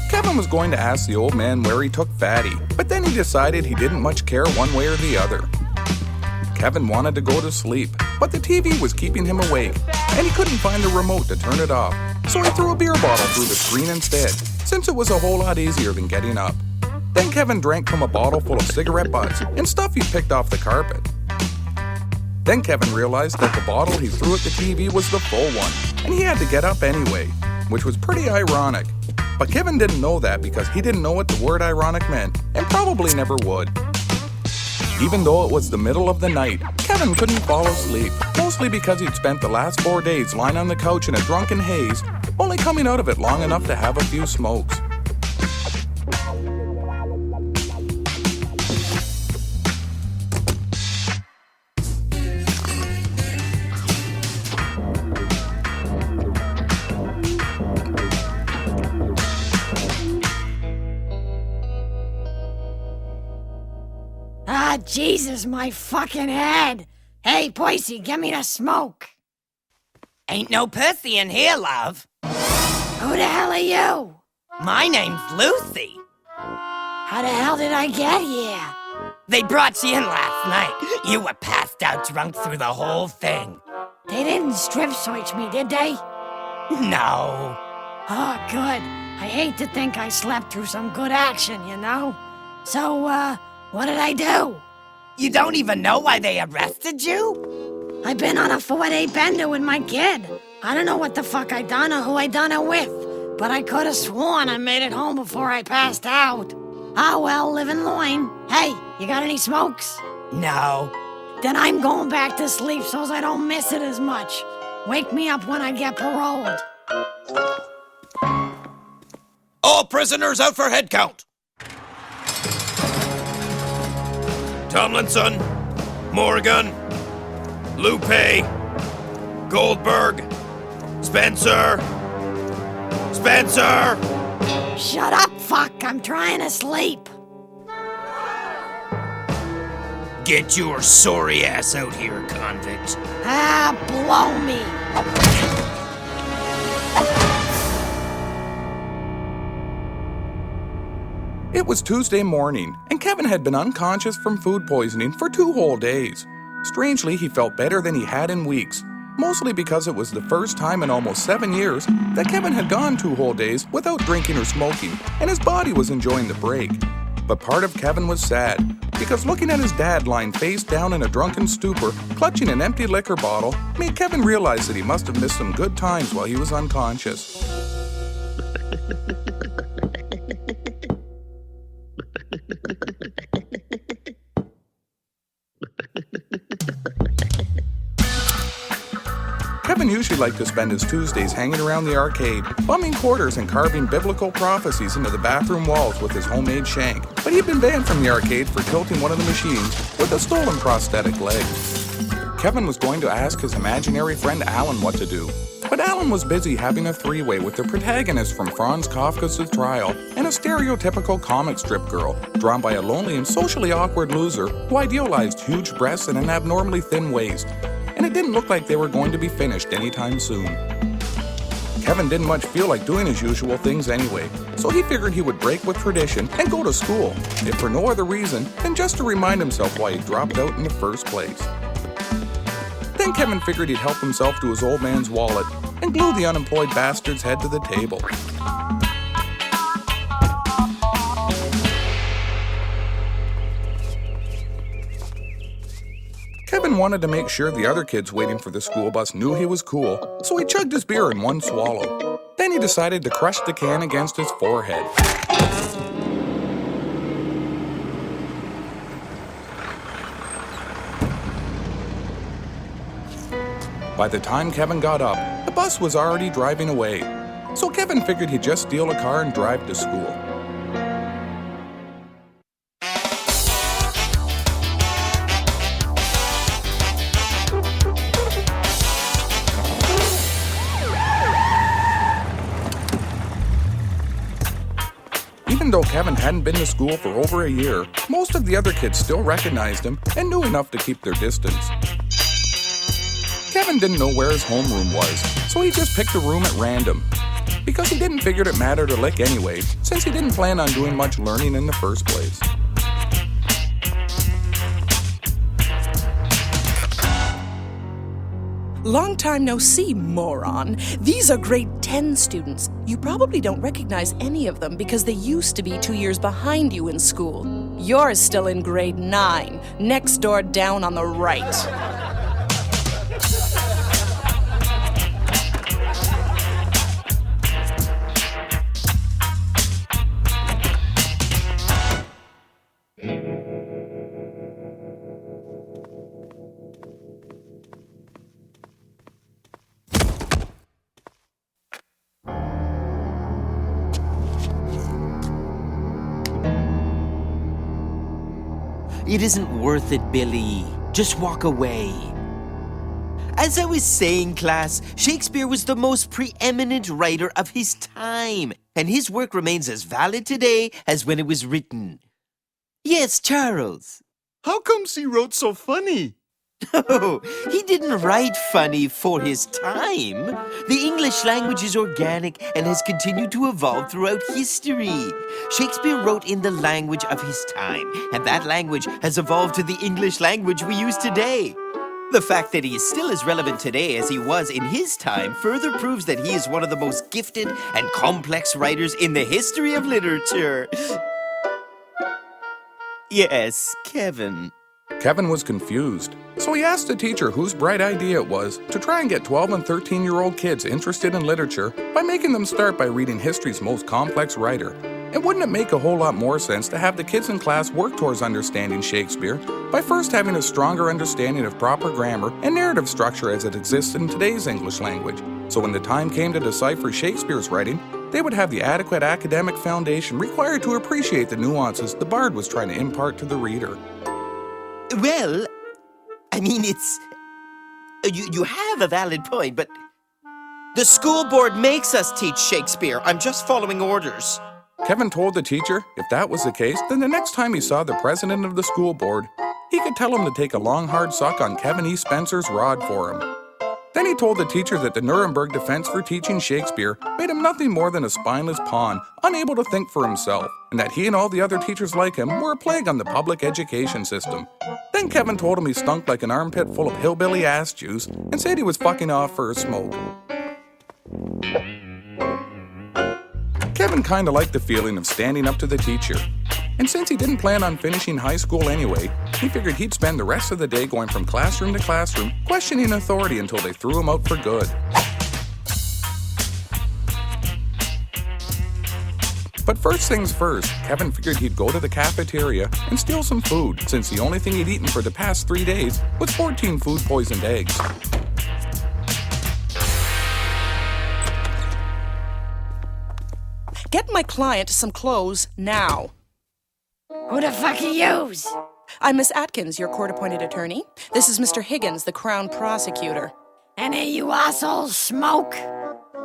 Kevin was going to ask the old man where he took Fatty, but then he decided he didn't much care one way or the other. Kevin wanted to go to sleep, but the TV was keeping him awake, and he couldn't find the remote to turn it off, so he threw a beer bottle through the screen instead, since it was a whole lot easier than getting up. Then Kevin drank from a bottle full of cigarette butts and stuff he picked off the carpet. Then Kevin realized that the bottle he threw at the TV was the full one, and he had to get up anyway, which was pretty ironic. But Kevin didn't know that because he didn't know what the word ironic meant, and probably never would. Even though it was the middle of the night, Kevin couldn't fall asleep, mostly because he'd spent the last 4 days lying on the couch in a drunken haze, only coming out of it long enough to have a few smokes. Ah, Jesus, my fucking head! Hey, Percy, give me the smoke! Ain't no pussy in here, love. Who the hell are you? My name's Lucy. How the hell did I get here? They brought you in last night. You were passed out drunk through the whole thing. They didn't strip search me, did they? No. Oh, good. I hate to think I slept through some good action, you know? So, what did I do? You don't even know why they arrested you? I've been on a 4-day bender with my kid. I don't know what the fuck I done or who I done it with, but I could have sworn I made it home before I passed out. Ah, well, live and learn. Hey, you got any smokes? No. Then I'm going back to sleep so's I don't miss it as much. Wake me up when I get paroled. All prisoners out for head count. Tomlinson, Morgan, Lupe, Goldberg, Spencer. Shut up, fuck. I'm trying to sleep. Get your sorry ass out here, convict. Ah, blow me. It was Tuesday morning, and Kevin had been unconscious from food poisoning for 2 whole days. Strangely, he felt better than he had in weeks, mostly because it was the first time in almost 7 years that Kevin had gone 2 whole days without drinking or smoking, and his body was enjoying the break. But part of Kevin was sad, because looking at his dad lying face down in a drunken stupor, clutching an empty liquor bottle, made Kevin realize that he must have missed some good times while he was unconscious. Kevin usually liked to spend his Tuesdays hanging around the arcade, bumming quarters and carving biblical prophecies into the bathroom walls with his homemade shank. But he'd been banned from the arcade for tilting one of the machines with a stolen prosthetic leg. Kevin was going to ask his imaginary friend Alan what to do, but Alan was busy having a three-way with the protagonist from Franz Kafka's The Trial and a stereotypical comic strip girl, drawn by a lonely and socially awkward loser who idealized huge breasts and an abnormally thin waist. And it didn't look like they were going to be finished anytime soon. Kevin didn't much feel like doing his usual things anyway, so he figured he would break with tradition and go to school, if for no other reason than just to remind himself why he dropped out in the first place. Then Kevin figured he'd help himself to his old man's wallet and glue the unemployed bastard's head to the table. Kevin wanted to make sure the other kids waiting for the school bus knew he was cool, so he chugged his beer in one swallow. Then he decided to crush the can against his forehead. By the time Kevin got up, the bus was already driving away. So Kevin figured he'd just steal a car and drive to school. Even though Kevin hadn't been to school for over a year, most of the other kids still recognized him and knew enough to keep their distance. Kevin didn't know where his homeroom was, so he just picked a room at random. Because he didn't figure it mattered a lick anyway, since he didn't plan on doing much learning in the first place. Long time no see, moron. These are grade 10 students. You probably don't recognize any of them because they used to be 2 years behind you in school. You're still in grade 9, next door down on the right. It isn't worth it, Billy. Just walk away. As I was saying, class, Shakespeare was the most preeminent writer of his time, and his work remains as valid today as when it was written. Yes, Charles. How comes he wrote so funny? Oh, he didn't write funny for his time. The English language is organic and has continued to evolve throughout history. Shakespeare wrote in the language of his time, and that language has evolved to the English language we use today. The fact that he is still as relevant today as he was in his time further proves that he is one of the most gifted and complex writers in the history of literature. Yes, Kevin. Kevin was confused, so he asked the teacher whose bright idea it was to try and get 12 and 13-year-old kids interested in literature by making them start by reading history's most complex writer. And wouldn't it make a whole lot more sense to have the kids in class work towards understanding Shakespeare by first having a stronger understanding of proper grammar and narrative structure as it exists in today's English language, so when the time came to decipher Shakespeare's writing, they would have the adequate academic foundation required to appreciate the nuances the bard was trying to impart to the reader. Well, I mean, it's... You have a valid point, but... The school board makes us teach Shakespeare. I'm just following orders. Kevin told the teacher if that was the case, then the next time he saw the president of the school board, he could tell him to take a long, hard suck on Kevin E. Spencer's rod for him. Then he told the teacher that the Nuremberg defense for teaching Shakespeare made him nothing more than a spineless pawn, unable to think for himself, and that he and all the other teachers like him were a plague on the public education system. Then Kevin told him he stunk like an armpit full of hillbilly ass juice and said he was fucking off for a smoke. Kevin kinda liked the feeling of standing up to the teacher. And since he didn't plan on finishing high school anyway, he figured he'd spend the rest of the day going from classroom to classroom, questioning authority until they threw him out for good. But first things first, Kevin figured he'd go to the cafeteria and steal some food, since the only thing he'd eaten for the past 3 days was 14 food-poisoned eggs. Get my client some clothes now. Who the fuck are yous? I'm Miss Atkins, your court-appointed attorney. This is Mr. Higgins, the Crown Prosecutor. Any of you assholes smoke?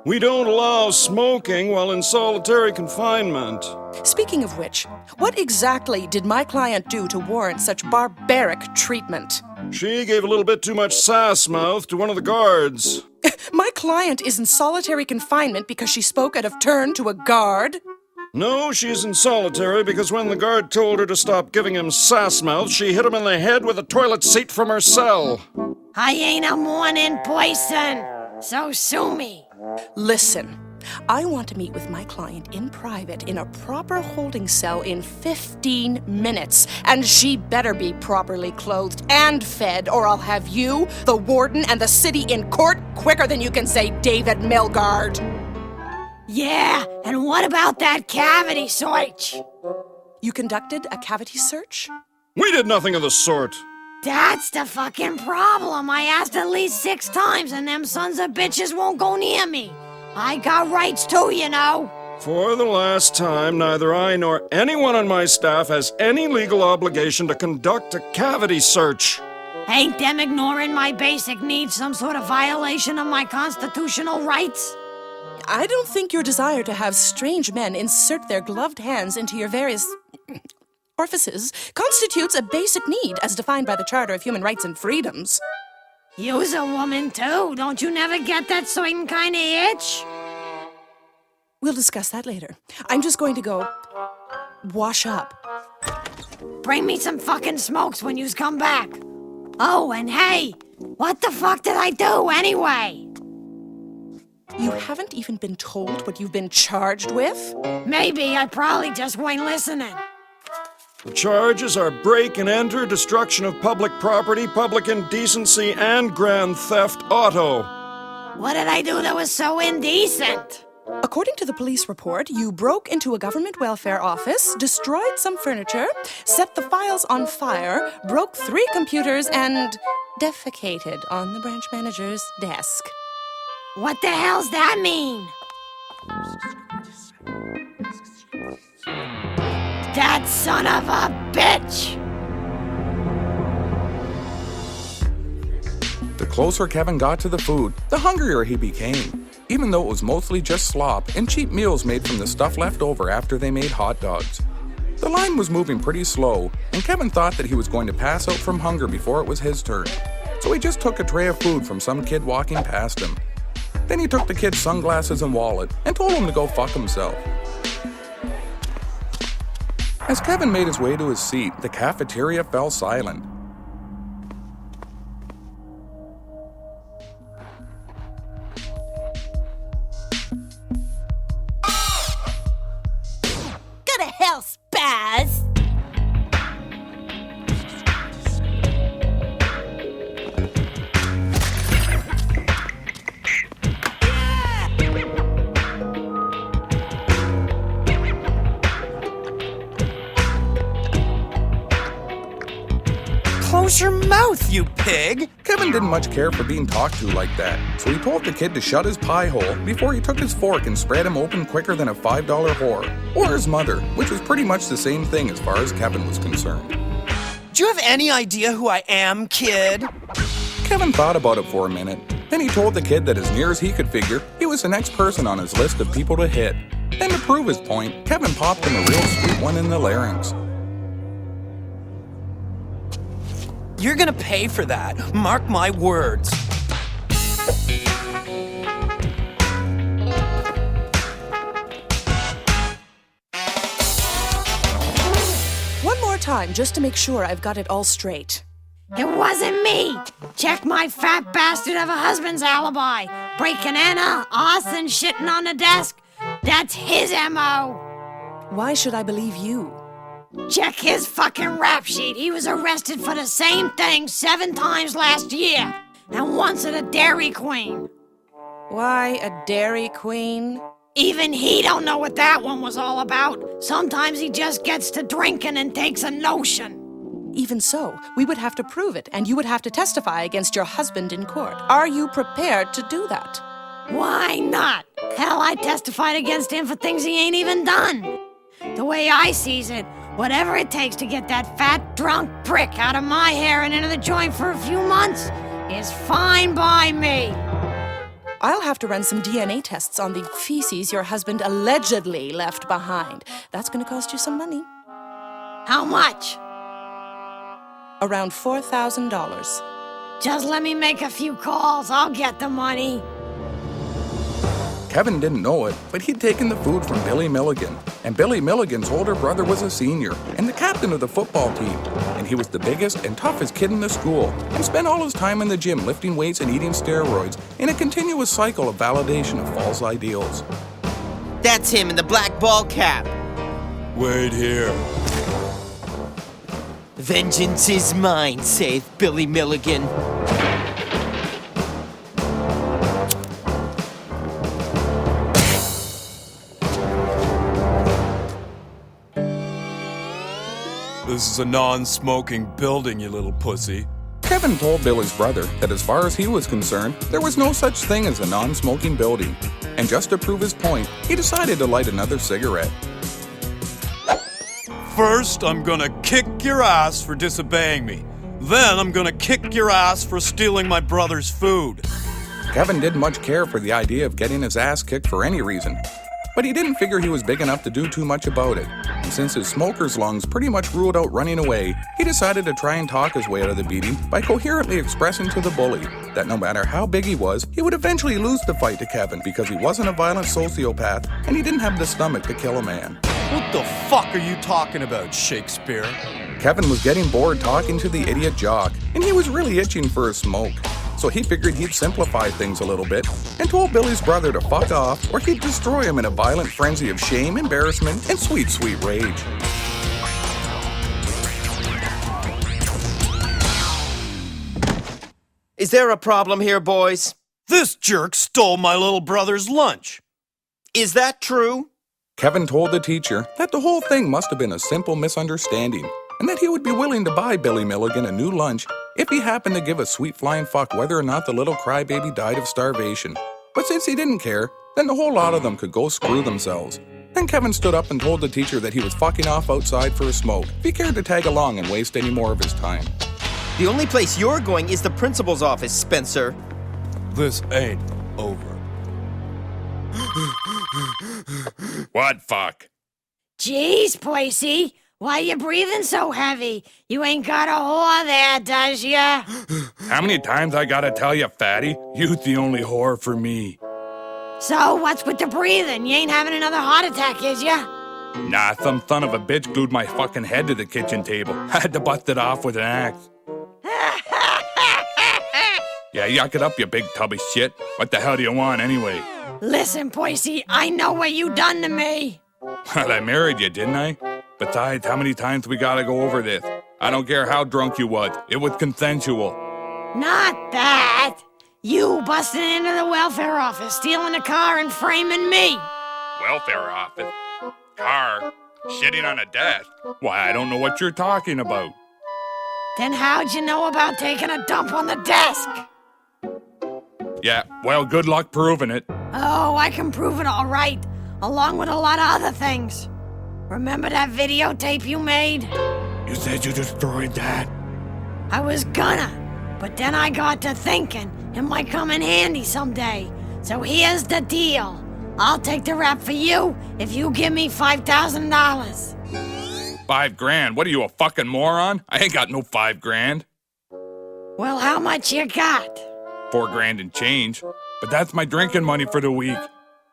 We don't allow smoking while in solitary confinement. Speaking of which, what exactly did my client do to warrant such barbaric treatment? She gave a little bit too much sass mouth to one of the guards. My client is in solitary confinement because she spoke out of turn to a guard? No, she's in solitary because when the guard told her to stop giving him sass mouth, she hit him in the head with a toilet seat from her cell. I ain't a morning person, so sue me. Listen, I want to meet with my client in private in a proper holding cell in 15 minutes. And she better be properly clothed and fed, or I'll have you, the warden, and the city in court quicker than you can say David Milgaard. Yeah, and what about that cavity search? You conducted a cavity search? We did nothing of the sort. That's the fucking problem. I asked at least 6 times and them sons of bitches won't go near me. I got rights too, you know. For the last time, neither I nor anyone on my staff has any legal obligation to conduct a cavity search. Ain't them ignoring my basic needs some sort of violation of my constitutional rights? I don't think your desire to have strange men insert their gloved hands into your various orifices constitutes a basic need as defined by the Charter of Human Rights and Freedoms. You's a woman too. Don't you never get that certain kind of itch? We'll discuss that later. I'm just going to go wash up. Bring me some fucking smokes when yous come back. Oh, and hey, what the fuck did I do anyway? You haven't even been told what you've been charged with? Maybe I probably just weren't listening. The charges are break and enter, destruction of public property, public indecency, and grand theft auto. What did I do that was so indecent? According to the police report, you broke into a government welfare office, destroyed some furniture, set the files on fire, broke 3 computers, and defecated on the branch manager's desk. What the hell's that mean? That son of a bitch! The closer Kevin got to the food, the hungrier he became, even though it was mostly just slop and cheap meals made from the stuff left over after they made hot dogs. The line was moving pretty slow, and Kevin thought that he was going to pass out from hunger before it was his turn. So he just took a tray of food from some kid walking past him. Then he took the kid's sunglasses and wallet and told him to go fuck himself. As Kevin made his way to his seat, the cafeteria fell silent. Go to hell, spaz! Close your mouth, you pig! Kevin didn't much care for being talked to like that, so he told the kid to shut his pie hole before he took his fork and spread him open quicker than a $5 whore, or his mother, which was pretty much the same thing as far as Kevin was concerned. Do you have any idea who I am, kid? Kevin thought about it for a minute. Then he told the kid that as near as he could figure, he was the next person on his list of people to hit. Then to prove his point, Kevin popped him a real sweet one in the larynx. You're gonna pay for that. Mark my words. One more time, just to make sure I've got it all straight. It wasn't me! Check my fat bastard of a husband's alibi! Breaking Anna, us, and shitting on the desk! That's his M.O.! Why should I believe you? Check his fucking rap sheet! He was arrested for the same thing 7 times last year! And once at a Dairy Queen! Why a Dairy Queen? Even he don't know what that one was all about! Sometimes he just gets to drinking and takes a notion! Even so, we would have to prove it, and you would have to testify against your husband in court. Are you prepared to do that? Why not? Hell, I testified against him for things he ain't even done. The way I sees it, whatever it takes to get that fat, drunk prick out of my hair and into the joint for a few months is fine by me. I'll have to run some DNA tests on the feces your husband allegedly left behind. That's going to cost you some money. How much? Around $4,000. Just let me make a few calls. I'll get the money. Kevin didn't know it, but he'd taken the food from Billy Milligan, and Billy Milligan's older brother was a senior and the captain of the football team, and he was the biggest and toughest kid in the school, and spent all his time in the gym lifting weights and eating steroids in a continuous cycle of validation of false ideals. That's him in the black ball cap. Wait here. Vengeance is mine, saith Billy Milligan. This is a non-smoking building, you little pussy. Kevin told Billy's brother that as far as he was concerned, there was no such thing as a non-smoking building. And just to prove his point, he decided to light another cigarette. First, I'm gonna kick your ass for disobeying me. Then I'm gonna kick your ass for stealing my brother's food. Kevin didn't much care for the idea of getting his ass kicked for any reason, but he didn't figure he was big enough to do too much about it. And since his smoker's lungs pretty much ruled out running away, he decided to try and talk his way out of the beating by coherently expressing to the bully that no matter how big he was, he would eventually lose the fight to Kevin because he wasn't a violent sociopath and he didn't have the stomach to kill a man. What the fuck are you talking about, Shakespeare? Kevin was getting bored talking to the idiot jock, and he was really itching for a smoke. So he figured he'd simplify things a little bit and told Billy's brother to fuck off or he'd destroy him in a violent frenzy of shame, embarrassment, and sweet, sweet rage. Is there a problem here, boys? This jerk stole my little brother's lunch. Is that true? Kevin told the teacher that the whole thing must have been a simple misunderstanding and that he would be willing to buy Billy Milligan a new lunch if he happened to give a sweet flying fuck whether or not the little crybaby died of starvation. But since he didn't care, then the whole lot of them could go screw themselves. Then Kevin stood up and told the teacher that he was fucking off outside for a smoke if he cared to tag along and waste any more of his time. The only place you're going is the principal's office, Spencer. This ain't over. What fuck? Jeez, Poisey, why you breathing so heavy? You ain't got a whore there, does ya? How many times I gotta tell you, fatty? You's the only whore for me. So, what's with the breathing? You ain't having another heart attack, is ya? Nah, some son of a bitch glued my fucking head to the kitchen table. I had to bust it off with an axe. Yeah, yuck it up, you big tub of shit. What the hell do you want anyway? Listen, Poisey, I know what you done to me. Well, I married you, didn't I? Besides, how many times we gotta go over this? I don't care how drunk you was. It was consensual. Not that. You busting into the welfare office, stealing a car and framing me. Welfare office? Car? Shitting on a desk? Why, I don't know what you're talking about. Then how'd you know about taking a dump on the desk? Yeah, well, good luck proving it. Oh, I can prove it all right, along with a lot of other things. Remember that videotape you made? You said you destroyed that? I was gonna, but then I got to thinking it might come in handy someday. So here's the deal. I'll take the rap for you if you give me $5,000. $5,000? What are you, a fucking moron? I ain't got no $5,000. Well, how much you got? $4,000 and change. But that's my drinking money for the week.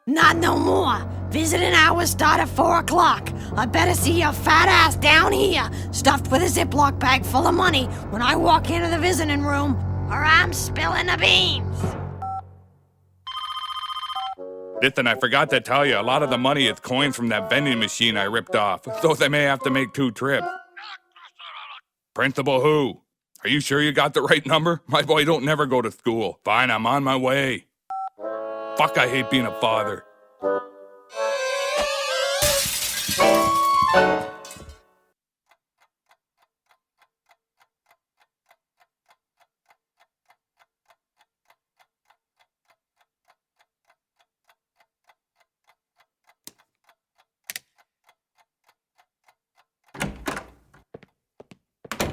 Not no more. Visiting hours start at 4 o'clock. I better see your fat ass down here, stuffed with a Ziploc bag full of money when I walk into the visiting room, or I'm spilling the beans. Listen, I forgot to tell you, a lot of the money is coins from that vending machine I ripped off, so they may have to make 2 trips. Principal who? Are you sure you got the right number? My boy don't never go to school. Fine, I'm on my way. Fuck, I hate being a father.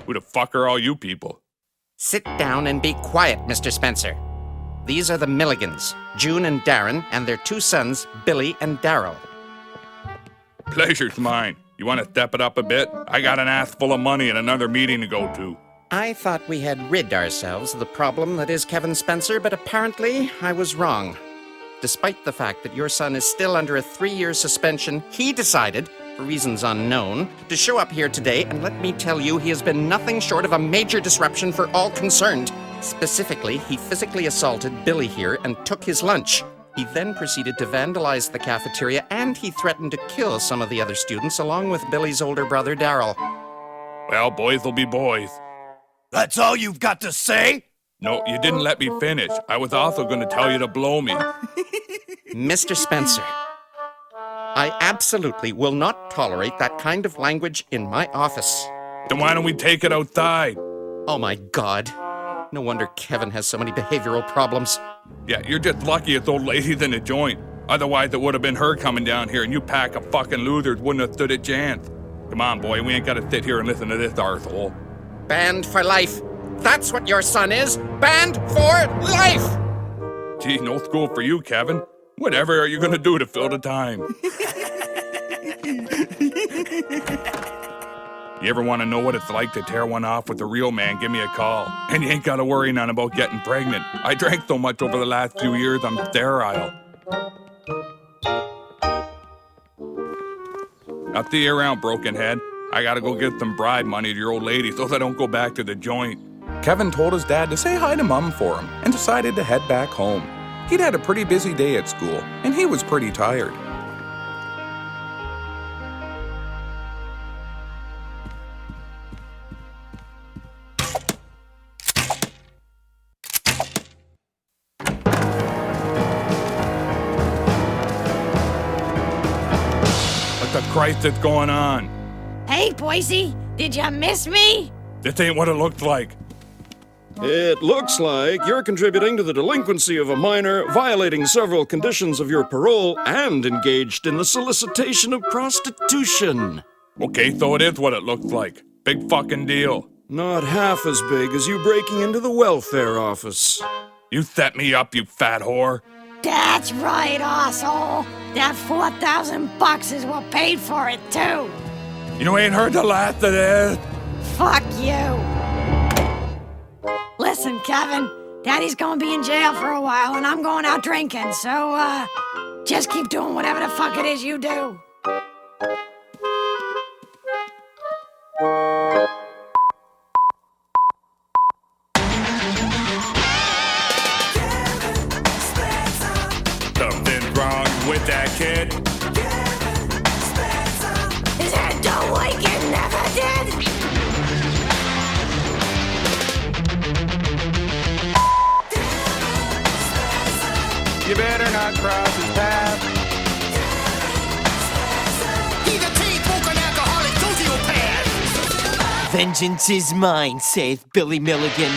Who the fuck are all you people? Sit down and be quiet, Mr. Spencer. These are the Milligans, June and Darren, and their 2 sons, Billy and Darryl. Pleasure's mine. You want to step it up a bit? I got an ass full of money and another meeting to go to. I thought we had rid ourselves of the problem that is Kevin Spencer, but apparently I was wrong. Despite the fact that your son is still under a 3-year suspension, he decided, for reasons unknown, to show up here today, and let me tell you, he has been nothing short of a major disruption for all concerned. Specifically, he physically assaulted Billy here and took his lunch. He then proceeded to vandalize the cafeteria, and he threatened to kill some of the other students, along with Billy's older brother, Daryl. Well, boys will be boys. That's all you've got to say? No, you didn't let me finish. I was also going to tell you to blow me. Mr. Spencer, I absolutely will not tolerate that kind of language in my office. Then why don't we take it outside? Oh my God. No wonder Kevin has so many behavioral problems. Yeah, you're just lucky it's old lady's in a joint. Otherwise, it would have been her coming down here, and you pack of fucking losers wouldn't have stood a chance. Come on, boy, we ain't got to sit here and listen to this arsehole. Banned for life. That's what your son is. Banned for life. Gee, no school for you, Kevin. Whatever are you going to do to fill the time? You ever want to know what it's like to tear one off with a real man, give me a call. And you ain't got to worry none about getting pregnant. I drank so much over the last few years, I'm sterile. I'll see you around, broken head. I gotta go get some bride money to your old lady so I don't go back to the joint. Kevin told his dad to say hi to Mom for him and decided to head back home. He'd had a pretty busy day at school, and he was pretty tired. What the Christ is going on? Hey, Boise, did you miss me? This ain't what it looked like. It looks like you're contributing to the delinquency of a minor, violating several conditions of your parole, and engaged in the solicitation of prostitution. Okay, so it is what it looks like. Big fucking deal. Not half as big as you breaking into the welfare office. You set me up, you fat whore. That's right, asshole. That $4,000 is what paid for it, too. You ain't heard the last of this. Fuck you. Listen, Kevin, Daddy's gonna be in jail for a while, and I'm going out drinking, so, just keep doing whatever the fuck it is you do. Something's wrong with that kid. His head don't like it never did. You better not cross his path. He's a tea-smoking alcoholic sociopath! Vengeance is mine, saith Billy Milligan.